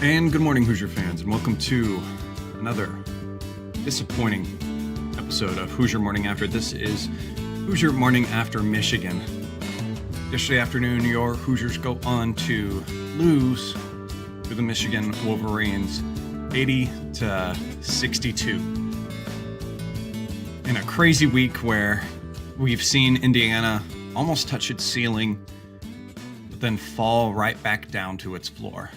And good morning, Hoosier fans, and welcome to another disappointing episode of Hoosier Morning After. This is Hoosier Morning After Michigan. Yesterday afternoon, your Hoosiers go on to lose to the Michigan Wolverines 80-62. In a crazy week where we've seen Indiana almost touch its ceiling, but then fall right back down to its floor.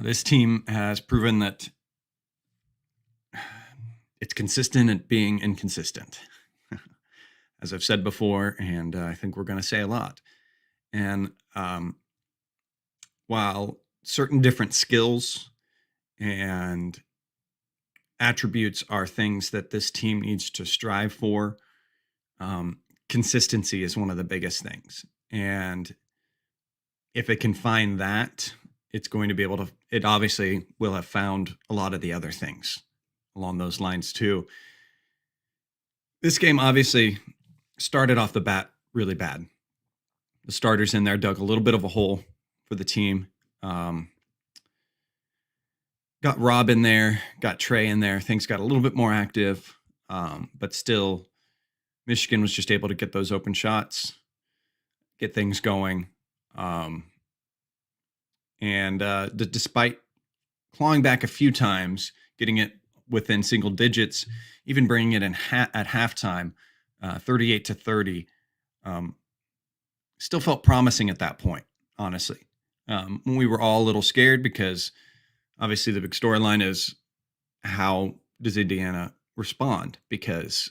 This team has proven that it's consistent at being inconsistent, as I've said before, and I think we're going to say a lot. And while certain different skills and attributes are things that this team needs to strive for, consistency is one of the biggest things. And if it can find that, it's going to be able to, it obviously will have found a lot of the other things along those lines too. This game obviously started off the bat really bad. The starters in there dug a little bit of a hole for the team. Got Rob in there, got Trey in there. Things got a little bit more active, but still Michigan was just able to get those open shots, get things going. Despite clawing back a few times, getting it within single digits, even bringing it in at halftime, 38-30, still felt promising at that point, honestly. We were all a little scared because obviously the big storyline is how does Indiana respond? Because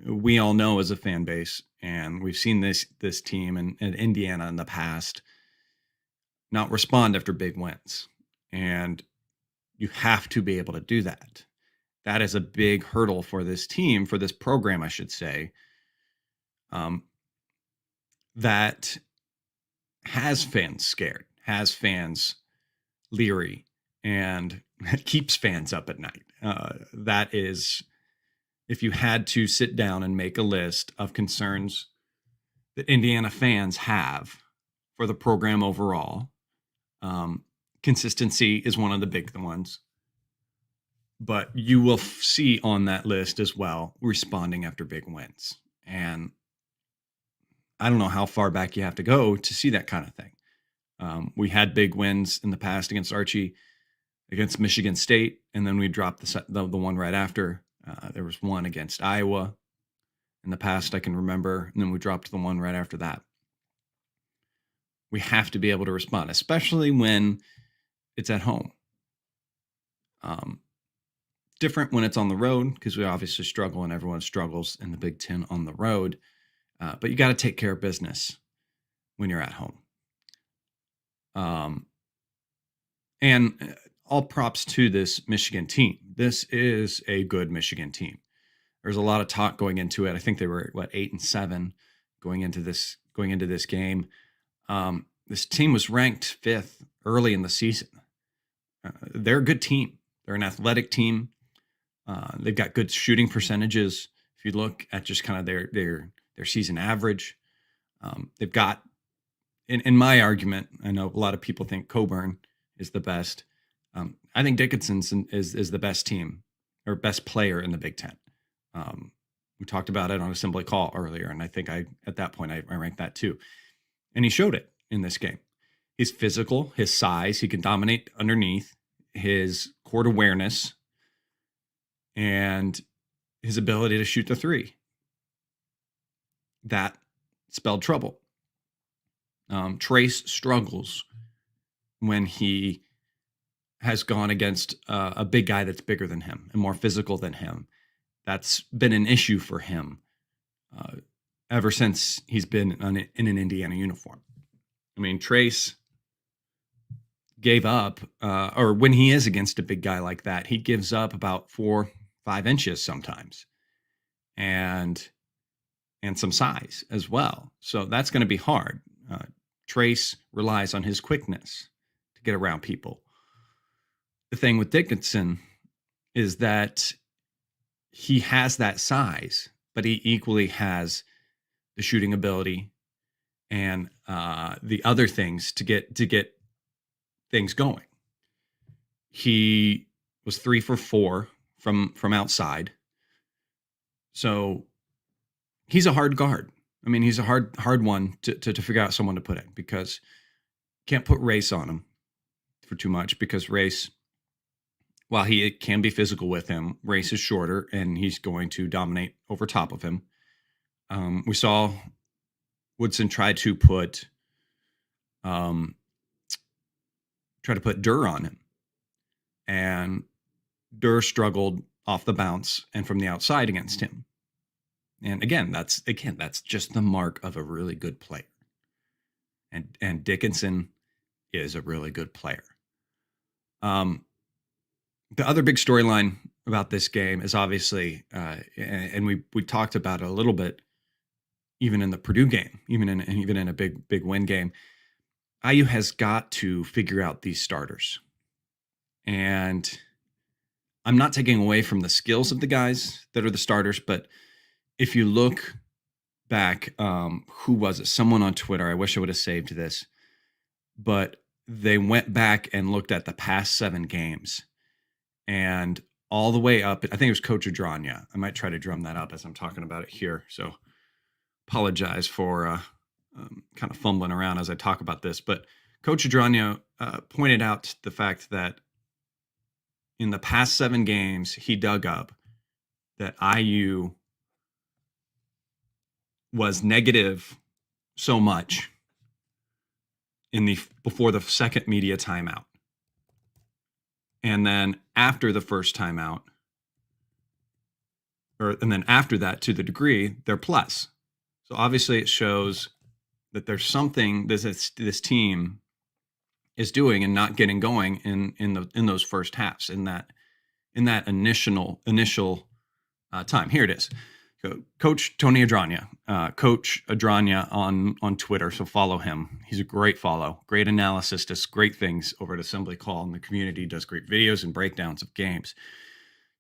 we all know as a fan base, and we've seen this team and Indiana in the past, not respond after big wins. And you have to be able to do that. That is a big hurdle for this team, for this program, I should say, that has fans scared, has fans leery, and keeps fans up at night. That is, if you had to sit down and make a list of concerns that Indiana fans have for the program overall, consistency is one of the big ones, but you will see on that list as well responding after big wins. And I don't know how far back you have to go to see that kind of thing. We had big wins in the past against Archie, against Michigan State, and then we dropped the one right after. There was one against Iowa in the past I can remember, and then we dropped the one right after that. We have to be able to respond, especially when it's at home. Different when it's on the road, because we obviously struggle and everyone struggles in the Big Ten on the road. But you got to take care of business when you're at home. And all props to this Michigan team. This is a good Michigan team. There's a lot of talk going into it. I think they were 8-7 going into this game. This team was ranked 5th early in the season. They're a good team. They're an athletic team. They've got good shooting percentages. If you look at just kind of their season average, they've got, in my argument, I know a lot of people think Coburn is the best. I think Dickinson is the best team or best player in the Big Ten. We talked about it on Assembly Call earlier, and I think at that point I ranked that too. And he showed it in this game. He's physical, his size, he can dominate underneath, his court awareness, and his ability to shoot the three. That spelled trouble. Trace struggles when he has gone against a big guy that's bigger than him and more physical than him. That's been an issue for him ever since he's been in an Indiana uniform. I mean, Trace gave up, or when he is against a big guy like that, he gives up about 4-5 inches sometimes, and some size as well. So that's going to be hard. Trace relies on his quickness to get around people. The thing with Dickinson is that he has that size, but he equally has the shooting ability and the other things to get things going. He was 3 for 4 from outside. So he's a hard guard. I mean, he's a hard one to figure out someone to put in, because can't put Race on him for too much, because Race, while he can be physical with him, Race is shorter and he's going to dominate over top of him. We saw Woodson try to put Durr on him, and Durr struggled off the bounce and from the outside against him. And again, that's just the mark of a really good player. And Dickinson is a really good player. The other big storyline about this game is obviously, and we talked about it a little bit, even in the Purdue game, even in a big win game. IU has got to figure out these starters, and I'm not taking away from the skills of the guys that are the starters, but if you look back, who was it? Someone on Twitter. I wish I would have saved this, but they went back and looked at the past 7 games, and all the way up. I think it was Coach Adranya. I might try to drum that up as I'm talking about it here. So apologize for kind of fumbling around as I talk about this. But Coach Adranya pointed out the fact that in the past 7 games, he dug up that IU was negative so much before the second media timeout. And then after the first timeout, and then after that, to the degree, they're plus. So obviously it shows that there's something this team is doing and not getting going in those first halves, in that initial time. Here it is. Coach Tony Adranya, Coach Adranya on Twitter. So follow him. He's a great follow. Great analysis, does great things over at Assembly Call in the community, does great videos and breakdowns of games.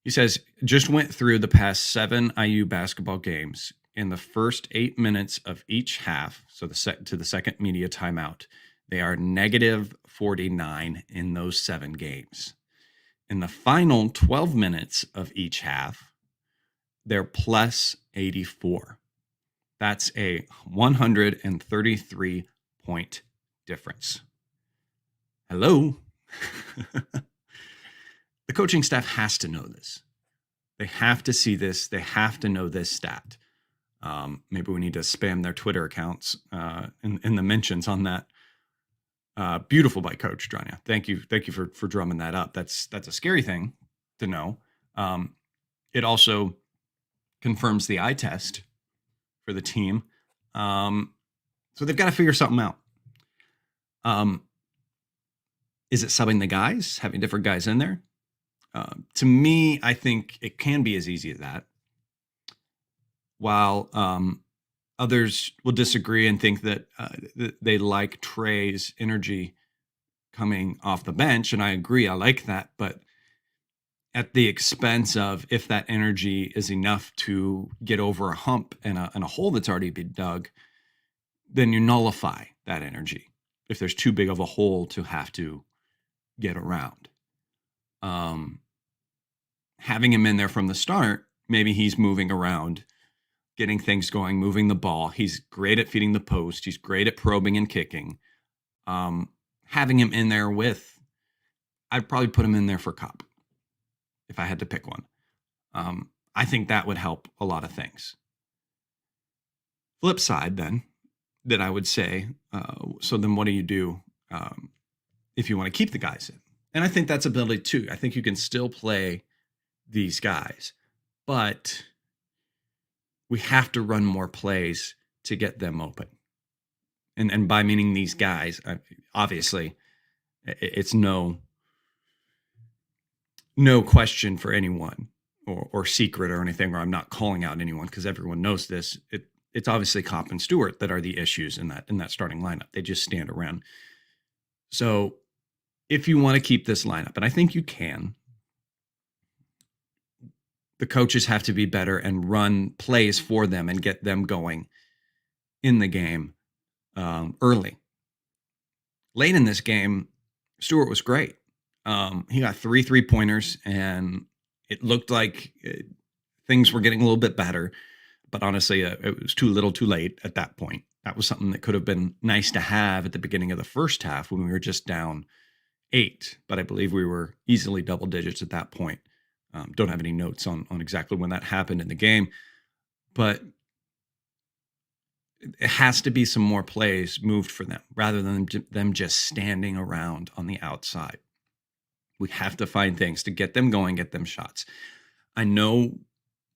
He says, just went through the past 7 IU basketball games. In the first 8 minutes of each half, so to the second media timeout, they are negative 49 in those 7 games. In the final 12 minutes of each half, they're plus 84. That's a 133 point difference. Hello. The coaching staff has to know this. They have to see this. They have to know this stat. Maybe we need to spam their Twitter accounts in the mentions on that. Beautiful by Coach Adranya. Thank you for drumming that up. That's a scary thing to know. It also confirms the eye test for the team. So they've got to figure something out. Is it subbing the guys, having different guys in there? To me, I think it can be as easy as that. While others will disagree and think that they like Trey's energy coming off the bench, and I agree, I like that, but at the expense of, if that energy is enough to get over a hump and a hole that's already been dug, then you nullify that energy if there's too big of a hole to have to get around. Having him in there from the start, maybe he's moving around, getting things going, moving the ball. He's great at feeding the post. He's great at probing and kicking. Having him in there I'd probably put him in there for Kopp if I had to pick one. I think that would help a lot of things. Flip side then, that I would say, so then what do you do if you want to keep the guys in? And I think that's ability too. I think you can still play these guys, but we have to run more plays to get them open. And by meaning these guys, obviously, it's no question for anyone or secret or anything, or I'm not calling out anyone because everyone knows this. It's obviously Kopp and Stewart that are the issues in that starting lineup. They just stand around. So if you want to keep this lineup, and I think you can, the coaches have to be better and run plays for them and get them going in the game early. Late in this game, Stewart was great. He got 3 3-pointers, and it looked like things were getting a little bit better. But honestly, it was too little too late at that point. That was something that could have been nice to have at the beginning of the first half when we were just down 8. But I believe we were easily double digits at that point. Don't have any notes on exactly when that happened in the game. But it has to be some more plays moved for them rather than them just standing around on the outside. We have to find things to get them going, get them shots. I know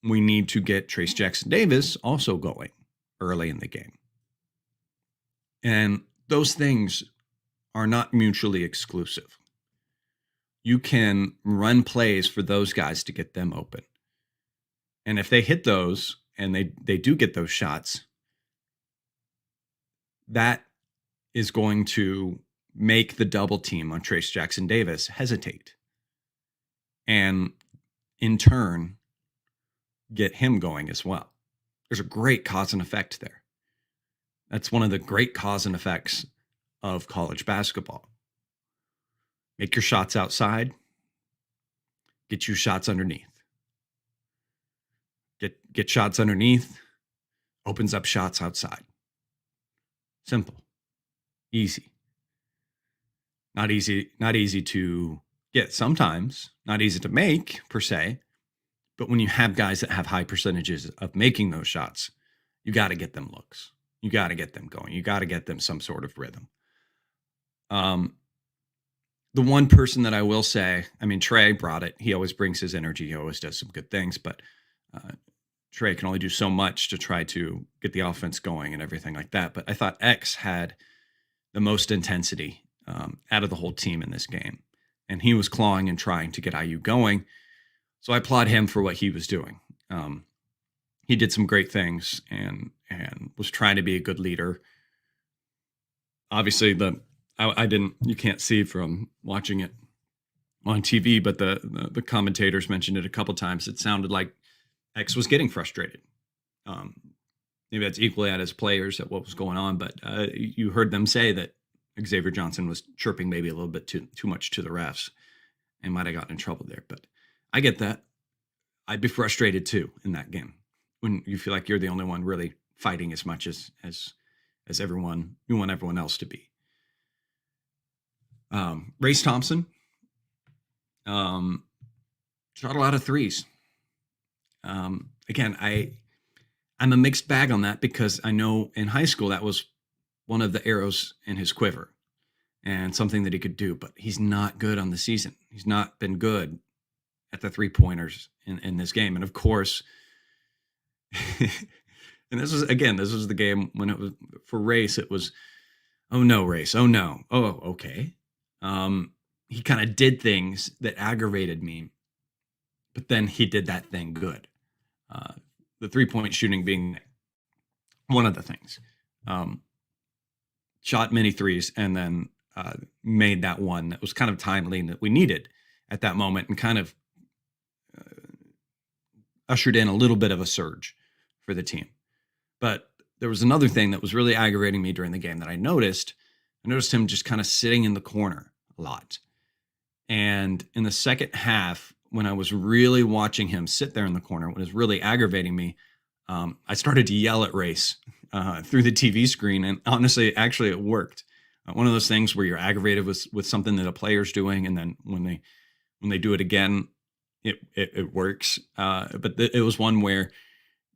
we need to get Trace Jackson Davis also going early in the game. And those things are not mutually exclusive. You can run plays for those guys to get them open. And if they hit those and they do get those shots, that is going to make the double team on Trace Jackson Davis hesitate. And in turn, get him going as well. There's a great cause and effect there. That's one of the great cause and effects of college basketball. Make your shots outside, get you shots underneath. Get shots underneath, opens up shots outside. Simple. Easy. Not easy to get sometimes, not easy to make per se, but when you have guys that have high percentages of making those shots, you got to get them looks. You got to get them going. You got to get them some sort of rhythm. The one person that I will say, I mean, Trey brought it. He always brings his energy. He always does some good things, but Trey can only do so much to try to get the offense going and everything like that. But I thought X had the most intensity out of the whole team in this game. And he was clawing and trying to get IU going. So I applaud him for what he was doing. He did some great things and was trying to be a good leader. Obviously, you can't see from watching it on TV, but the commentators mentioned it a couple times. It sounded like X was getting frustrated. Maybe that's equally at his players at what was going on, but you heard them say that Xavier Johnson was chirping maybe a little bit too much to the refs and might have gotten in trouble there. But I get that. I'd be frustrated too in that game when you feel like you're the only one really fighting as much as everyone, you want everyone else to be. Race Thompson shot a lot of threes. Again, I'm a mixed bag on that because I know in high school that was one of the arrows in his quiver and something that he could do, but he's not good on the season. He's not been good at the 3-pointers in this game. And of course, and this was the game when it was for Race. It was, oh no, Race. Oh no. Oh, okay. He kind of did things that aggravated me, but then he did that thing good. The 3-point shooting being one of the things. Shot many threes and then made that one that was kind of timely and that we needed at that moment and kind of ushered in a little bit of a surge for the team. But there was another thing that was really aggravating me during the game that I noticed. I noticed him just kind of sitting in the corner a lot. And in the second half, when I was really watching him sit there in the corner, what was really aggravating me, I started to yell at Race through the TV screen. And honestly, actually, it worked. One of those things where you're aggravated with something that a player's doing, and then when they do it again, it works. But it was one where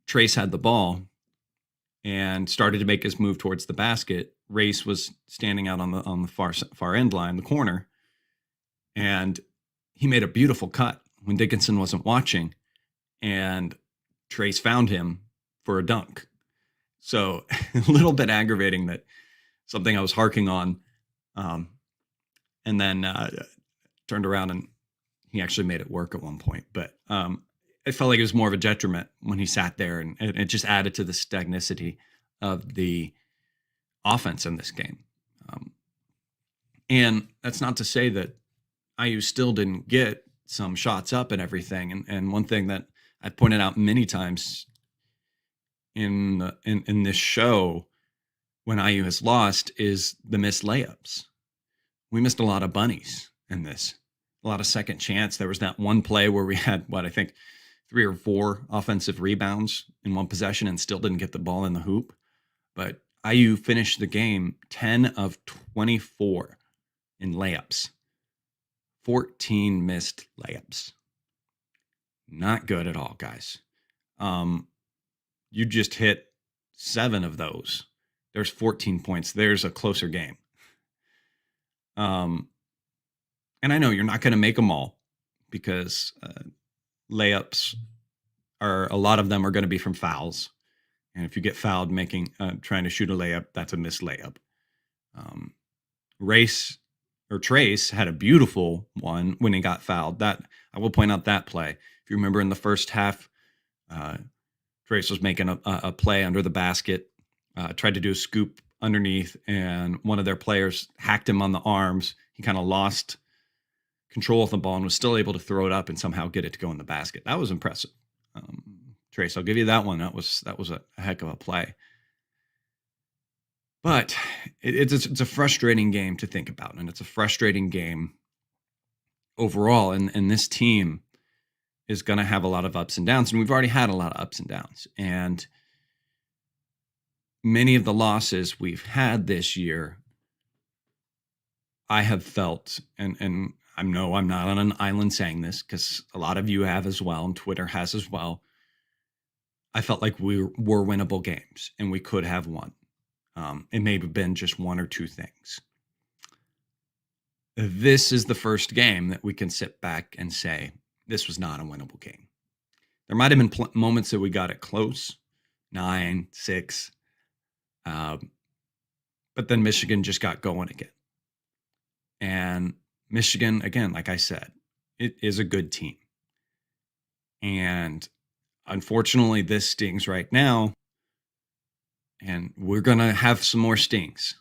Trace had the ball and started to make his move towards the basket. Race was standing out on the far end line, the corner, and he made a beautiful cut when Dickinson wasn't watching, and Trace found him for a dunk. So a little bit aggravating that something I was harking on, and then turned around and he actually made it work at one point. But it felt like it was more of a detriment when he sat there, and it just added to the stagnicity of the offense in this game. And that's not to say that IU still didn't get some shots up and everything. And one thing that I've pointed out many times in this show when IU has lost is the missed layups. we missed a lot of bunnies in this, a lot of second chance. There was that one play where we had, what I think, 3 or 4 offensive rebounds in one possession and still didn't get the ball in the hoop. But IU finished the game 10 of 24 in layups, 14 missed layups. Not good at all, guys. You just hit 7 of those. There's 14 points. There's a closer game. And I know you're not going to make them all because layups are, a lot of them are going to be from fouls. And if you get fouled trying to shoot a layup, that's a missed layup. Trace had a beautiful one when he got fouled. That I will point out that play. If you remember in the first half, Trace was making a play under the basket, tried to do a scoop underneath, and one of their players hacked him on the arms. He kind of lost control of the ball and was still able to throw it up and somehow get it to go in the basket. That was impressive. Trace, I'll give you that one. That was a heck of a play. But it's a frustrating game to think about, and it's a frustrating game overall. And this team is going to have a lot of ups and downs, and we've already had a lot of ups and downs. And many of the losses we've had this year, I have felt, and I know I'm not on an island saying this because a lot of you have as well, and Twitter has as well. I felt like we were winnable games, and we could have won. It may have been just 1 or 2 things. This is the first game that we can sit back and say, this was not a winnable game. There might have been moments that we got it close, 9, 6. But then Michigan just got going again. And Michigan, again, like I said, it is a good team. And unfortunately, this stings right now. And we're going to have some more stings.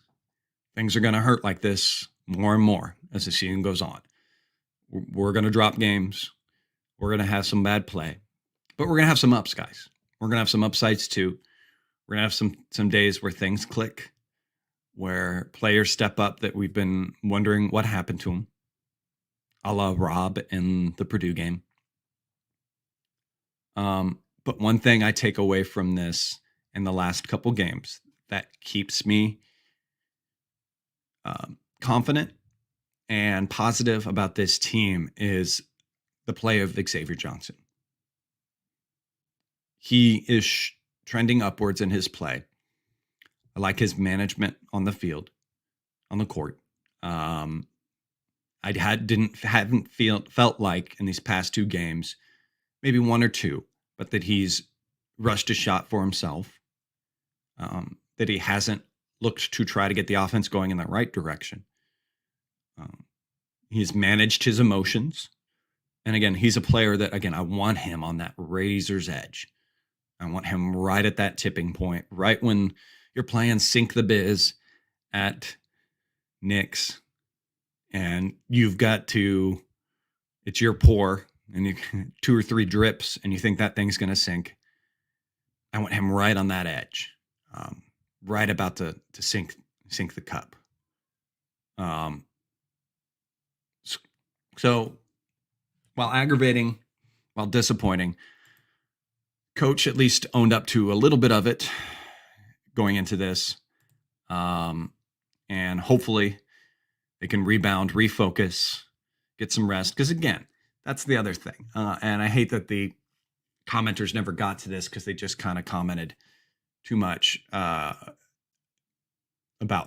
Things are going to hurt like this more and more as the season goes on. We're going to drop games. We're going to have some bad play. But we're going to have some ups, guys. We're going to have some upsides too. We're going to have some days where things click, where players step up that we've been wondering what happened to them, a la Rob in the Purdue game. But one thing I take away from this in the last couple games that keeps me confident and positive about this team is the play of Xavier Johnson. He is trending upwards in his play. I like his management on the field, on the court. I hadn't felt like in these past 2 games, maybe 1 or 2, but that he's rushed a shot for himself. That he hasn't looked to try to get the offense going in the right direction. He's managed his emotions. And again, he's a player that, again, I want him on that razor's edge. I want him right at that tipping point, right when you're playing Sink the Biz at Knicks and you've got to, it's your pour and you 2 or 3 drips and you think that thing's going to sink. I want him right on that edge, right about to sink the cup. So while aggravating, while disappointing, Coach at least owned up to a little bit of it going into this. And hopefully they can rebound, refocus, get some rest. Because again, that's the other thing. And I hate that the commenters never got to this because they just kind of commented too much about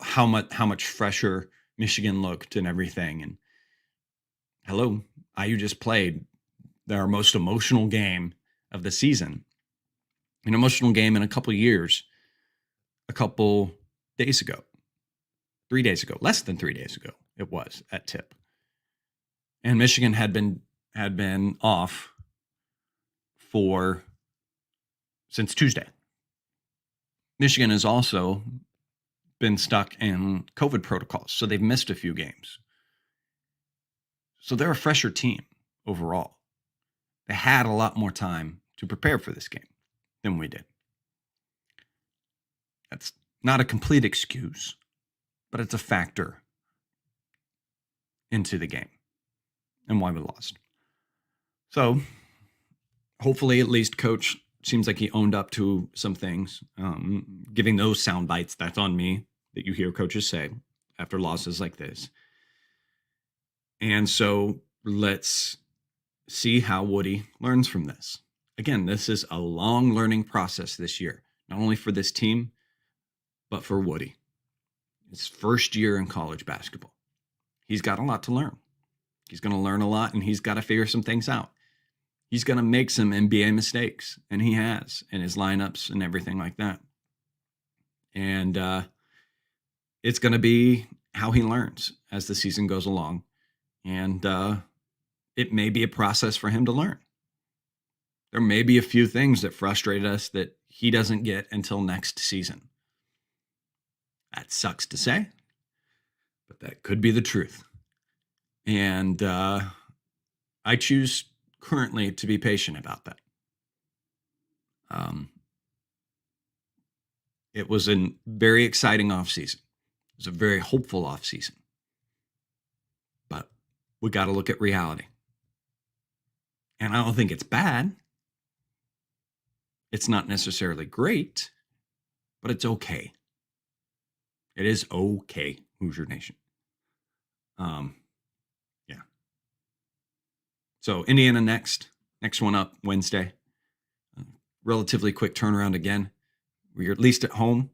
how much fresher Michigan looked and everything. And hello, IU just played their most emotional game of the season, an emotional game in a couple years, a couple days ago, 3 days ago, less than 3 days ago, it was at tip. And Michigan had been off since Tuesday. Michigan has also been stuck in COVID protocols, so they've missed a few games. So they're a fresher team overall. They had a lot more time to prepare for this game than we did. That's not a complete excuse, but it's a factor into the game and why we lost. So hopefully at least coach seems like he owned up to some things, giving those sound bites. That's on me that you hear coaches say after losses like this. And so let's see how Woody learns from this. Again, this is a long learning process this year, not only for this team, but for Woody. His first year in college basketball. He's got a lot to learn. He's going to learn a lot, and he's got to figure some things out. He's going to make some NBA mistakes, and he has in his lineups and everything like that. And it's going to be how he learns as the season goes along. And it may be a process for him to learn. There may be a few things that frustrate us that he doesn't get until next season. That sucks to say, but that could be the truth. And I choose currently to be patient about that. It was a very exciting offseason. It was a very hopeful offseason. But we got to look at reality. And I don't think it's bad. It's not necessarily great, but it's okay. It is okay, Hoosier Nation. Yeah. So Indiana next one up Wednesday. Relatively quick turnaround again. We're at least at home.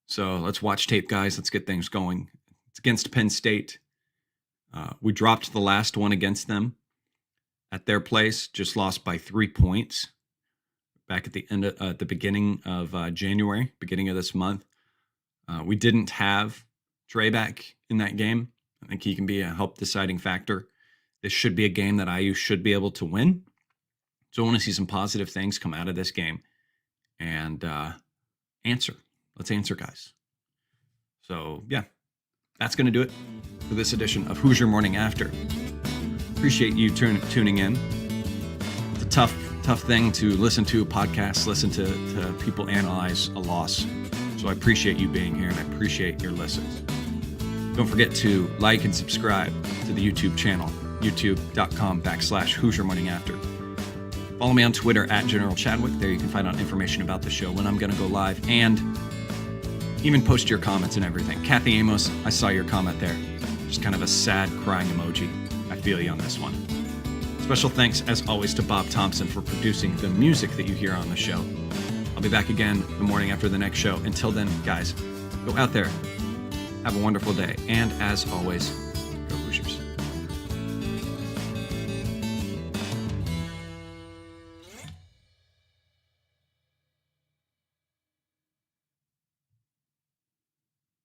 So let's watch tape, guys. Let's get things going. It's against Penn State. We dropped the last one against them at their place. Just lost by 3 points back at the end of, at the beginning of January, beginning of this month. We didn't have Trey back in that game. I think he can be a help deciding factor. This should be a game that IU should be able to win. So I want to see some positive things come out of this game and answer. Let's answer, guys. So, yeah, that's going to do it for this edition of Hoosier Morning After. Appreciate you tuning in. It's a tough thing to listen to a podcast, listen to people analyze a loss. So I appreciate you being here, and I appreciate your listens. Don't forget to like and subscribe to the YouTube channel, youtube.com/Hoosier Morning After. Follow me on Twitter @General Chadwick. There you can find out information about the show, when I'm going to go live, and even post your comments and everything. Kathy Amos, I saw your comment there. Just kind of a sad crying emoji. I feel you on this one. Special thanks, as always, to Bob Thompson for producing the music that you hear on the show. I'll be back again the morning after the next show. Until then, guys, go out there, have a wonderful day, and as always,